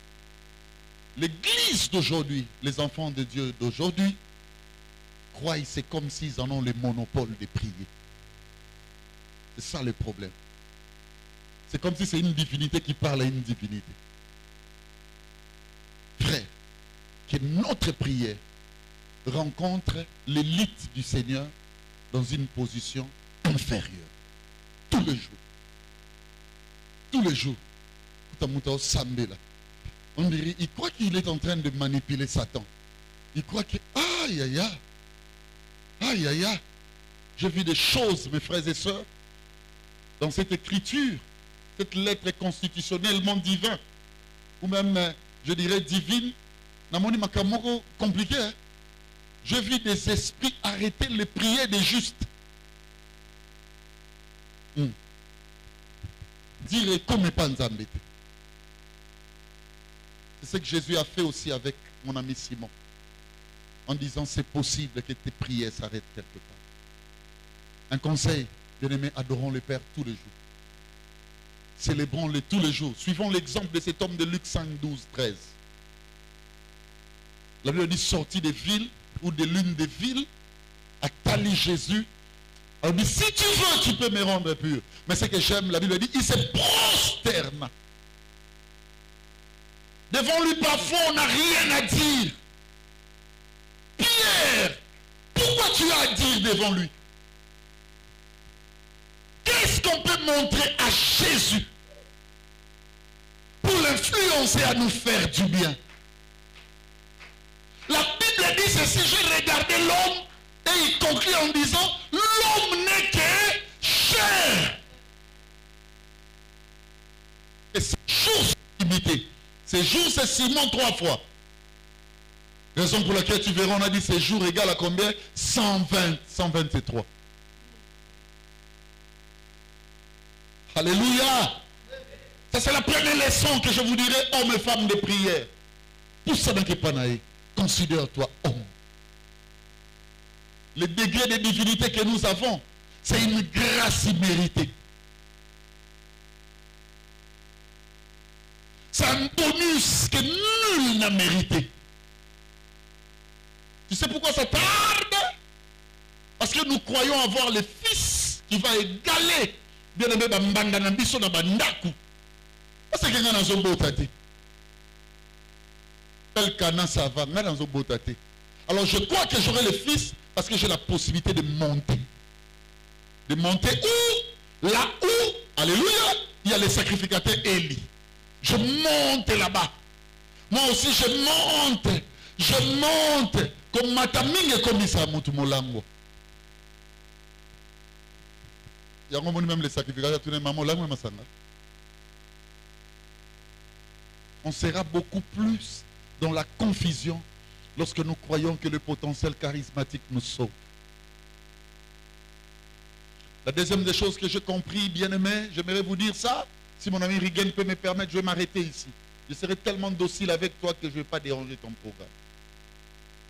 L'église d'aujourd'hui, les enfants de Dieu d'aujourd'hui, croient que c'est comme s'ils en ont le monopole de prier. C'est ça le problème. C'est comme si c'est une divinité qui parle à une divinité. Frère, que notre prière rencontre l'élite du Seigneur dans une position inférieure. Tous les jours. Tous les jours. On dirait, il croit qu'il est en train de manipuler Satan. Il croit que, aïe, aïe, aïe. Aïe, aïe, aïe. J'ai vu des choses, mes frères et sœurs, dans cette écriture, cette lettre constitutionnellement divine, ou même, je dirais, divine, Namoni Makamoko, compliqué. Hein? Je vis des esprits arrêter les prières des justes. Dire comme pas Nzambete. C'est ce que Jésus a fait aussi avec mon ami Simon. En disant c'est possible que tes prières s'arrêtent quelque part. Un conseil, bien-aimés, adorons le Père tous les jours. Célébrons-le tous les jours. Suivons l'exemple de cet homme de Luc 5, 12, 13. La Bible dit sorti des villes ou de l'une des villes, à Tali Jésus. On dit si tu veux, tu peux me rendre pur. Mais ce que j'aime, la Bible dit, il se prosterne. Devant lui, parfois, on n'a rien à dire. Pierre, pourquoi tu as à dire devant lui? Qu'est-ce qu'on peut montrer à Jésus pour l'influencer à nous faire du bien. La Bible dit ceci, j'ai regardé l'homme et il conclut en disant, l'homme n'est que chair. Et ces jours sont limités. Ces jours, c'est Simon 3 fois. Raison pour laquelle tu verras, on a dit ces jours égale à combien? 120, 123. Alléluia. Ça c'est la première leçon que je vous dirai, hommes et femmes de prière. Pour ça, considère-toi homme. Le degré de divinité que nous avons, c'est une grâce imméritée. C'est un bonus que nul n'a mérité. Tu sais pourquoi ça tarde? Parce que nous croyons avoir le Fils qui va égaler bien-aimé Bambanda Nambiso na Bandaku. Parce que quelqu'un dans un beau tâté. Tel canon ça va, mais dans un beau tâté. Alors je crois que j'aurai le Fils parce que j'ai la possibilité de monter. De monter où? Là où, alléluia, il y a les sacrificateurs Élie. Je monte là-bas. Moi aussi je monte. Je monte. Comme Matamingue comme ça, Motumolango. Il y a même les sacrificateurs, tout le monde. On sera beaucoup plus dans la confusion lorsque nous croyons que le potentiel charismatique nous sauve. La deuxième des choses que j'ai compris, bien aimé, j'aimerais vous dire ça. Si mon ami Rigen peut me permettre, je vais m'arrêter ici. Je serai tellement docile avec toi que je ne vais pas déranger ton programme.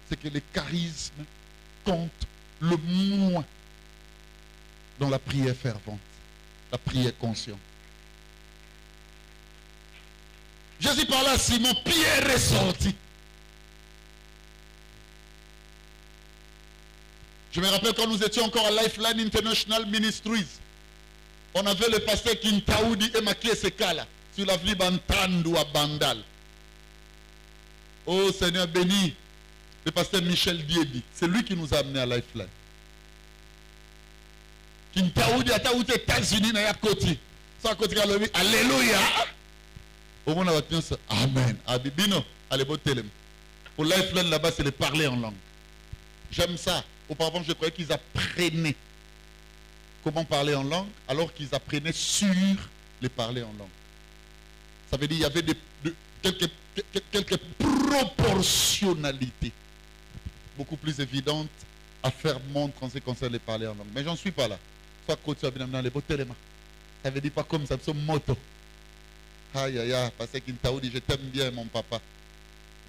C'est que le charisme compte le moins dans la prière fervente, la prière consciente. Jésus parlait à Simon, Pierre est sorti. Je me rappelle quand nous étions encore à Lifeline International Ministries, on avait le pasteur Kintaoudi et Makie Sekala sur l'avenue Bantandu à Bandal. Oh Seigneur béni, le pasteur Michel Diebi, c'est lui qui nous a amenés à Lifeline. Kintaoudi a été aux États-Unis, à côté. Ça à côté, alléluia. Au moins, on va ça. Amen. Abibino, allez, bon télém. Pour Lifeline là-bas, c'est le parler en langue. J'aime ça. Auparavant, je croyais qu'ils apprenaient comment parler en langue, alors qu'ils apprenaient sur les parler en langue. Ça veut dire qu'il y avait quelques proportionnalités beaucoup plus évidentes à faire montre en ce qui concerne les parler en langue. Mais j'en suis pas là. Soit côté dans les beaux télémas. Ça veut dire pas comme ça, c'est moto. Aïe aïe aïe, parce qu'il t'a dit je t'aime bien mon papa.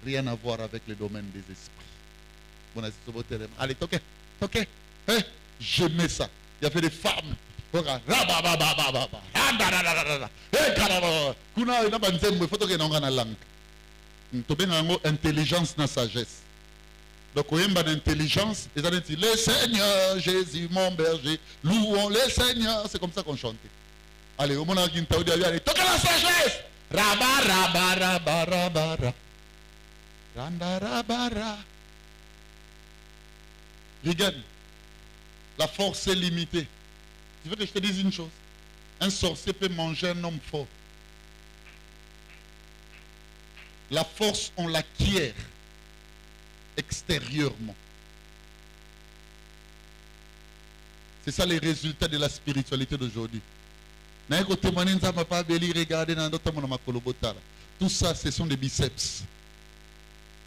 Rien à voir avec le domaine des esprits. Bon, allez, toquez, toquez. Hein? J'aimais ça. Il y avait des femmes. Intelligence na sagesse. Donc, il y a une intelligence. Et ça dit, le Seigneur Jésus, mon berger, louons le Seigneur. C'est comme ça qu'on chantait. Allez, au moment où on dit, allez, toquez la sagesse. Raba, raba, raba, raba, raba. Randa, raba, raba. Regarde, la force est limitée. Tu veux que je te dise une chose? Un sorcier peut manger un homme fort. La force, on l'acquiert extérieurement. C'est ça les résultats de la spiritualité d'aujourd'hui. Tout ça, ce sont des biceps.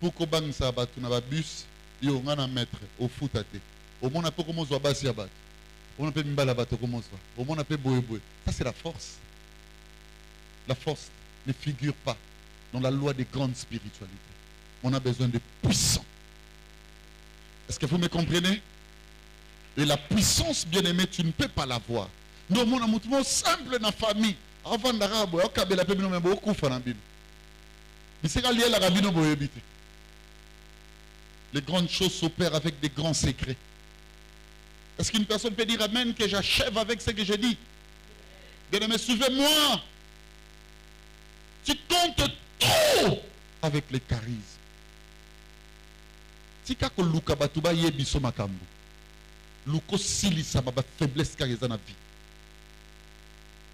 Pour que bang ça bat, tu n'as bus, yo ngana mettre au foot à té. Au monde a peu comment soit basi à battre. On a peu mbala battre comment soit. Au monde a peu boé boé. Ça c'est la force. La force ne figure pas dans la loi des grandes spiritualités. On a besoin de puissants. Est-ce que vous me comprenez? Et la puissance, bien aimée, tu ne peux pas l'avoir. Nous, on a un mouvement simple dans la famille. Avant d'arabe, on a la paix, mais beaucoup de gens. Mais c'est lié à l'arabe, on peut éviter. Les grandes choses s'opèrent avec des grands secrets. Est-ce qu'une personne peut dire amen que j'achève avec ce que je dis? Bien aimé, suivez-moi. Tu comptes trop avec les charismes. Si tu as que Luka Batuba yebiso makambo, Luko silisa baba faiblesse car ils en a vie.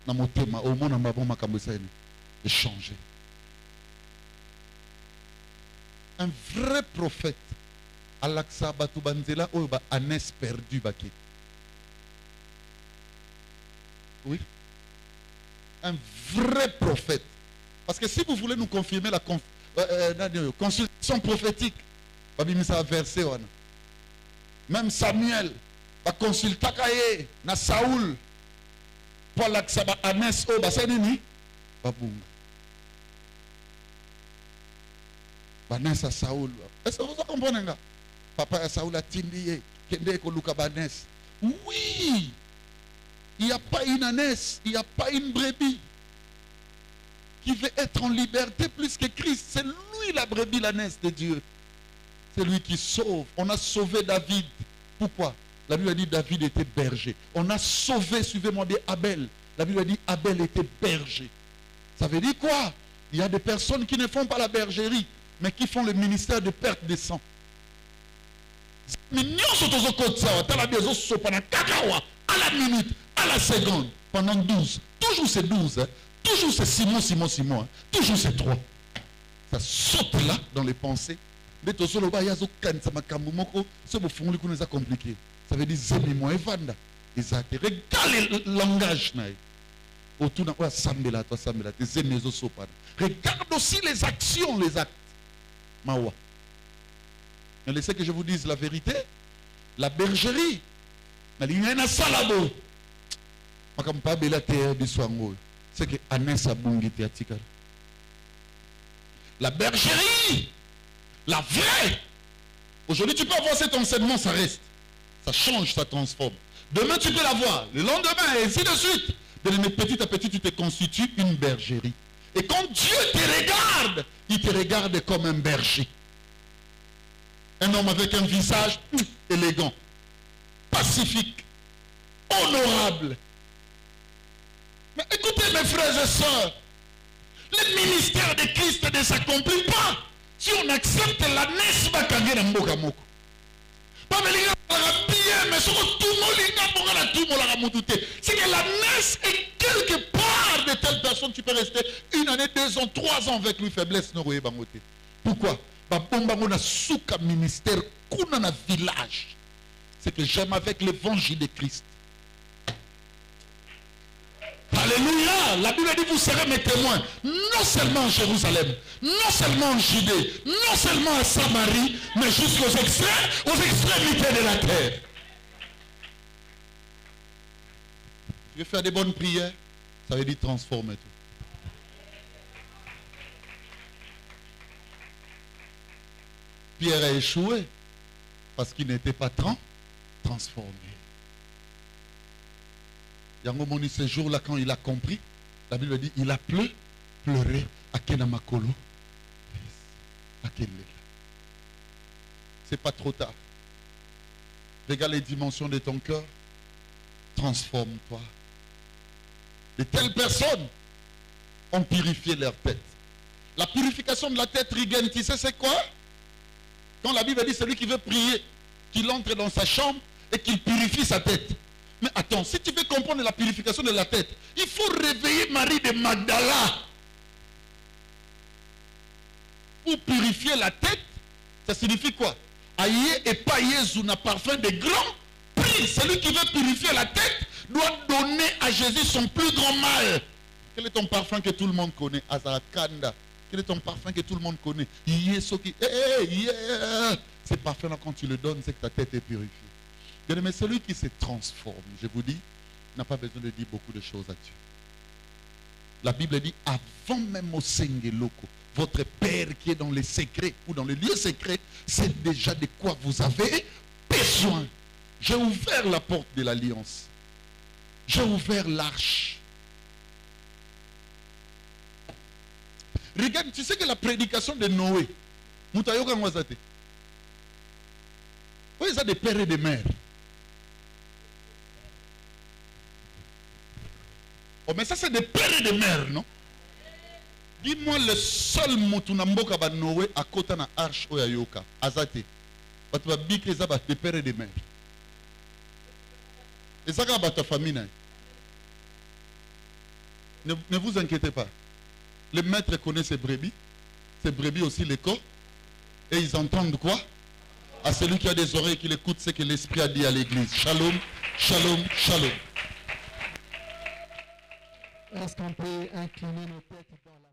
na motema au mona mabo makambo esani de changer. Un vrai prophète alaksa batu banzela oyo ba anes perdu bakit. Oui. Un vrai prophète. Parce que si vous voulez nous confirmer la consultation prophétique, babimisa verset wana. Même Samuel ba consulta kaye na Saoul pour alaksa ba anes oyo basenini babunga. Banès à Saoul. Est-ce que vous comprenez? Papa à Saoul a tindi kende koluka banès. Oui. Il n'y a pas une ânesse, il n'y a pas une brebis qui veut être en liberté plus que Christ. C'est lui la brebis, l'ânesse de Dieu. C'est lui qui sauve. On a sauvé David. Pourquoi? La Bible a dit David était berger. On a sauvé, suivez-moi bien, Abel. La Bible a dit Abel était berger. Ça veut dire quoi? Il y a des personnes qui ne font pas la bergerie, mais qui font le ministère de perte de sang. À la minute, à la seconde, pendant 12. Toujours c'est 12. Hein. Toujours c'est Simon. Hein. Toujours c'est 3. Ça saute là dans les pensées. Mais tout ça, c'est compliqué. Ça veut dire Zemi moi Evanda. Exact. Regarde le langage. Regarde aussi les actions, les actes. Mawa. Mais laissez que je vous dise la vérité. La bergerie. C'est que Anessa Bungiti Atikar. La bergerie. La vraie. Aujourd'hui, tu peux avoir cet enseignement, ça reste. Ça change, ça transforme. Demain, tu peux l'avoir. Le lendemain, et ainsi de suite. Mais petit à petit, tu te constitues une bergerie. Et quand Dieu te regarde, il te regarde comme un berger. Un homme avec un visage élégant, pacifique, honorable. Mais écoutez mes frères et sœurs, le ministère de Christ ne s'accomplit pas si on accepte la nesba kangena mboka moko. Pas mais c'est que la nesse est quelque part de telle personne, tu peux rester 1 année, 2 ans, 3 ans avec lui, faiblesse. Pourquoi? Ministère, village. C'est que j'aime avec l'évangile de Christ. Alléluia. La Bible dit vous serez mes témoins, non seulement en Jérusalem, non seulement en Judée, non seulement à Samarie, mais jusqu'aux extrémités de la terre. Tu veux faire des bonnes prières, ça veut dire transformer tout. Pierre a échoué parce qu'il n'était pas transformé. Yangomoni, ce jour-là, quand il a compris, la Bible dit il a pleuré à Kenamakolo. C'est pas trop tard. Regarde les dimensions de ton cœur. Transforme-toi. De telles personnes ont purifié leur tête. La purification de la tête, Rigen, tu sais c'est quoi? Quand la Bible dit celui qui veut prier, qu'il entre dans sa chambre et qu'il purifie sa tête. Mais attends, si tu veux comprendre la purification de la tête, il faut réveiller Marie de Magdala. Pour purifier la tête, ça signifie quoi? Aïe et païe un parfum de grand prix. Celui qui veut purifier la tête doit donner à Jésus son plus grand mal. Quel est ton parfum que tout le monde connaît? Azarakanda. Quel est ton parfum que tout le monde connaît? Ce parfum-là, quand tu le donnes, c'est que ta tête est purifiée. Mais celui qui se transforme, je vous dis, n'a pas besoin de dire beaucoup de choses à Dieu. La Bible dit, avant même au Sengeloko, votre Père qui est dans les secrets ou dans les lieux secrets, c'est déjà de quoi vous avez besoin. J'ai ouvert la porte de l'alliance. J'ai ouvert l'arche. Regarde, tu sais que la prédication de Noé, Moutayoka Mwazate, oui, ça des pères et des mères. Oh, mais ça c'est des pères et des mères, non? Dis-moi le seul Moutounamboka ba Noé à côté de la arche Oyayoka, Azate. Tu vas biquer ça des pères et des mères. Et ça va ta famille. Ne vous inquiétez pas. Le maître connaît ses brebis aussi les corps. Et ils entendent quoi? À celui qui a des oreilles, qu'il écoute ce que l'Esprit a dit à l'église. Shalom, shalom, shalom. Est-ce qu'on peut incliner nos têtes dans la